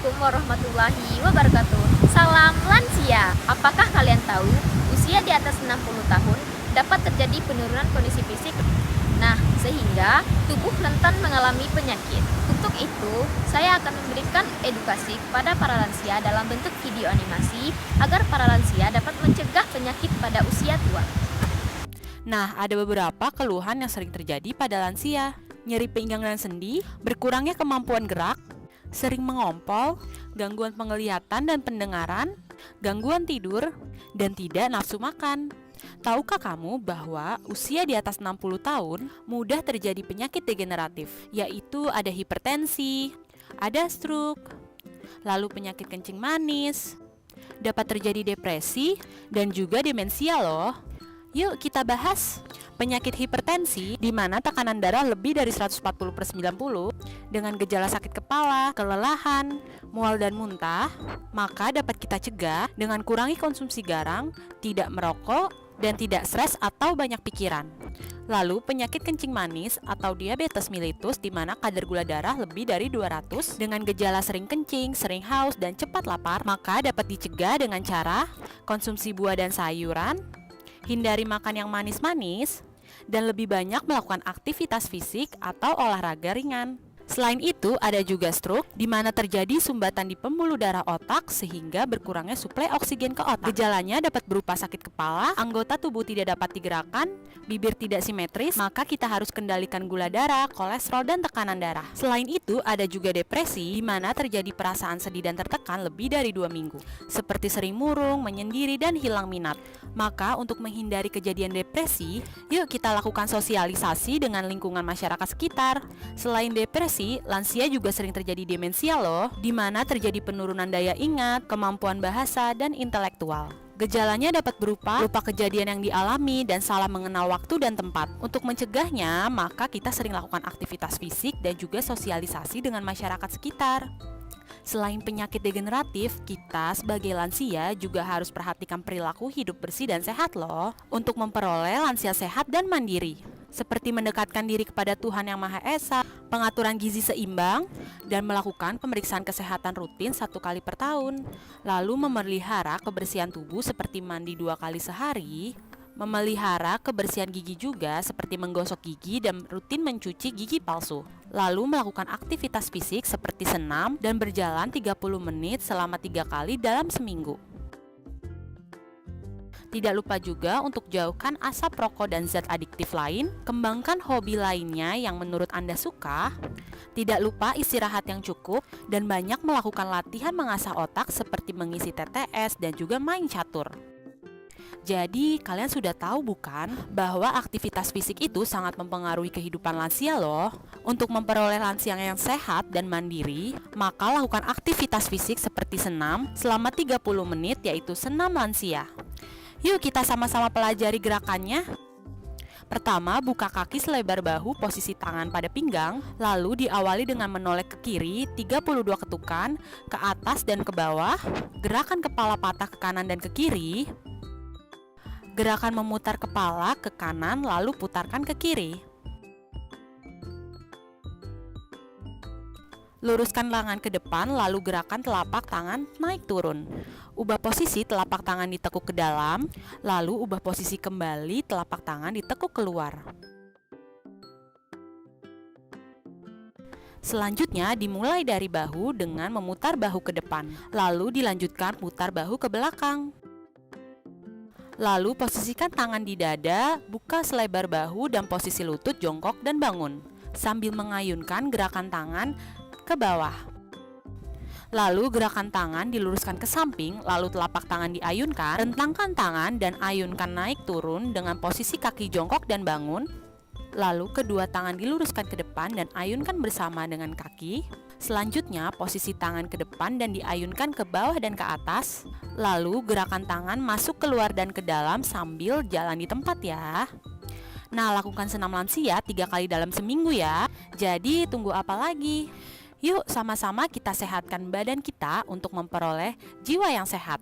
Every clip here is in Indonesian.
Assalamualaikum warahmatullahi wabarakatuh. Salam lansia. Apakah kalian tahu usia di atas 60 tahun dapat terjadi penurunan kondisi fisik? Nah, sehingga tubuh rentan mengalami penyakit. Untuk itu, saya akan memberikan edukasi kepada para lansia dalam bentuk video animasi agar para lansia dapat mencegah penyakit pada usia tua. Nah, ada beberapa keluhan yang sering terjadi pada lansia. Nyeri pinggang dan sendi, berkurangnya kemampuan gerak, sering mengompol, gangguan penglihatan dan pendengaran, gangguan tidur, dan tidak nafsu makan. Tahukah kamu bahwa usia di atas 60 tahun mudah terjadi penyakit degeneratif, yaitu ada hipertensi, ada stroke, lalu penyakit kencing manis, dapat terjadi depresi, dan juga demensia loh. Yuk kita bahas. Penyakit hipertensi di mana tekanan darah lebih dari 140/90 dengan gejala sakit kepala, kelelahan, mual dan muntah, maka dapat kita cegah dengan kurangi konsumsi garam, tidak merokok, dan tidak stres atau banyak pikiran. Lalu penyakit kencing manis atau diabetes mellitus di mana kadar gula darah lebih dari 200 dengan gejala sering kencing, sering haus, dan cepat lapar, maka dapat dicegah dengan cara konsumsi buah dan sayuran, hindari makan yang manis-manis, dan lebih banyak melakukan aktivitas fisik atau olahraga ringan. Selain itu, ada juga stroke, di mana terjadi sumbatan di pembuluh darah otak sehingga berkurangnya suplai oksigen ke otak. Gejalanya dapat berupa sakit kepala, anggota tubuh tidak dapat digerakkan, bibir tidak simetris, maka kita harus kendalikan gula darah, kolesterol, dan tekanan darah. Selain itu, ada juga depresi, di mana terjadi perasaan sedih dan tertekan lebih dari 2 minggu, seperti sering murung, menyendiri, dan hilang minat. Maka untuk menghindari kejadian depresi, yuk kita lakukan sosialisasi dengan lingkungan masyarakat sekitar. Selain depresi, lansia juga sering terjadi demensia loh, di mana terjadi penurunan daya ingat, kemampuan bahasa, dan intelektual. Gejalanya dapat berupa kejadian yang dialami dan salah mengenal waktu dan tempat. Untuk mencegahnya, maka kita sering lakukan aktivitas fisik dan juga sosialisasi dengan masyarakat sekitar. Selain penyakit degeneratif, kita sebagai lansia juga harus perhatikan perilaku hidup bersih dan sehat loh, untuk memperoleh lansia sehat dan mandiri. Seperti mendekatkan diri kepada Tuhan Yang Maha Esa, pengaturan gizi seimbang, dan melakukan pemeriksaan kesehatan rutin 1 kali per tahun. Lalu memelihara kebersihan tubuh seperti mandi 2 kali sehari, memelihara kebersihan gigi juga seperti menggosok gigi dan rutin mencuci gigi palsu. Lalu melakukan aktivitas fisik seperti senam dan berjalan 30 menit selama 3 kali dalam seminggu. Tidak lupa juga untuk jauhkan asap rokok dan zat adiktif lain. Kembangkan hobi lainnya yang menurut Anda suka. Tidak lupa istirahat yang cukup dan banyak melakukan latihan mengasah otak seperti mengisi TTS dan juga main catur. Jadi kalian sudah tahu bukan bahwa aktivitas fisik itu sangat mempengaruhi kehidupan lansia loh. Untuk memperoleh lansia yang sehat dan mandiri, maka lakukan aktivitas fisik seperti senam selama 30 menit, yaitu senam lansia. Yuk kita sama-sama pelajari gerakannya. Pertama, buka kaki selebar bahu, posisi tangan pada pinggang, lalu diawali dengan menoleh ke kiri 32 ketukan, ke atas dan ke bawah. Gerakan kepala patah ke kanan dan ke kiri. Gerakan memutar kepala ke kanan lalu putarkan ke kiri. Luruskan lengan ke depan lalu gerakan telapak tangan naik turun. Ubah posisi telapak tangan ditekuk ke dalam, lalu ubah posisi kembali telapak tangan ditekuk keluar. Selanjutnya dimulai dari bahu dengan memutar bahu ke depan, lalu dilanjutkan putar bahu ke belakang. Lalu posisikan tangan di dada, buka selebar bahu dan posisi lutut jongkok dan bangun, sambil mengayunkan gerakan tangan ke bawah. Lalu gerakan tangan diluruskan ke samping, lalu telapak tangan diayunkan, rentangkan tangan dan ayunkan naik turun dengan posisi kaki jongkok dan bangun. Lalu kedua tangan diluruskan ke depan dan ayunkan bersama dengan kaki. Selanjutnya posisi tangan ke depan dan diayunkan ke bawah dan ke atas. Lalu gerakan tangan masuk keluar dan ke dalam sambil jalan di tempat ya. Nah, lakukan senam lansia 3 kali dalam seminggu ya. Jadi tunggu apa lagi? Yuk sama-sama kita sehatkan badan kita untuk memperoleh jiwa yang sehat.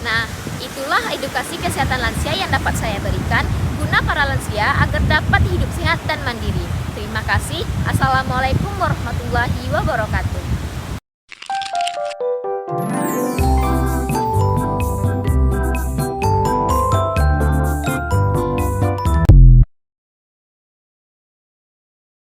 Nah, itu Itulah edukasi kesehatan lansia yang dapat saya berikan guna para lansia agar dapat hidup sehat dan mandiri. Terima kasih. Assalamualaikum warahmatullahi wabarakatuh.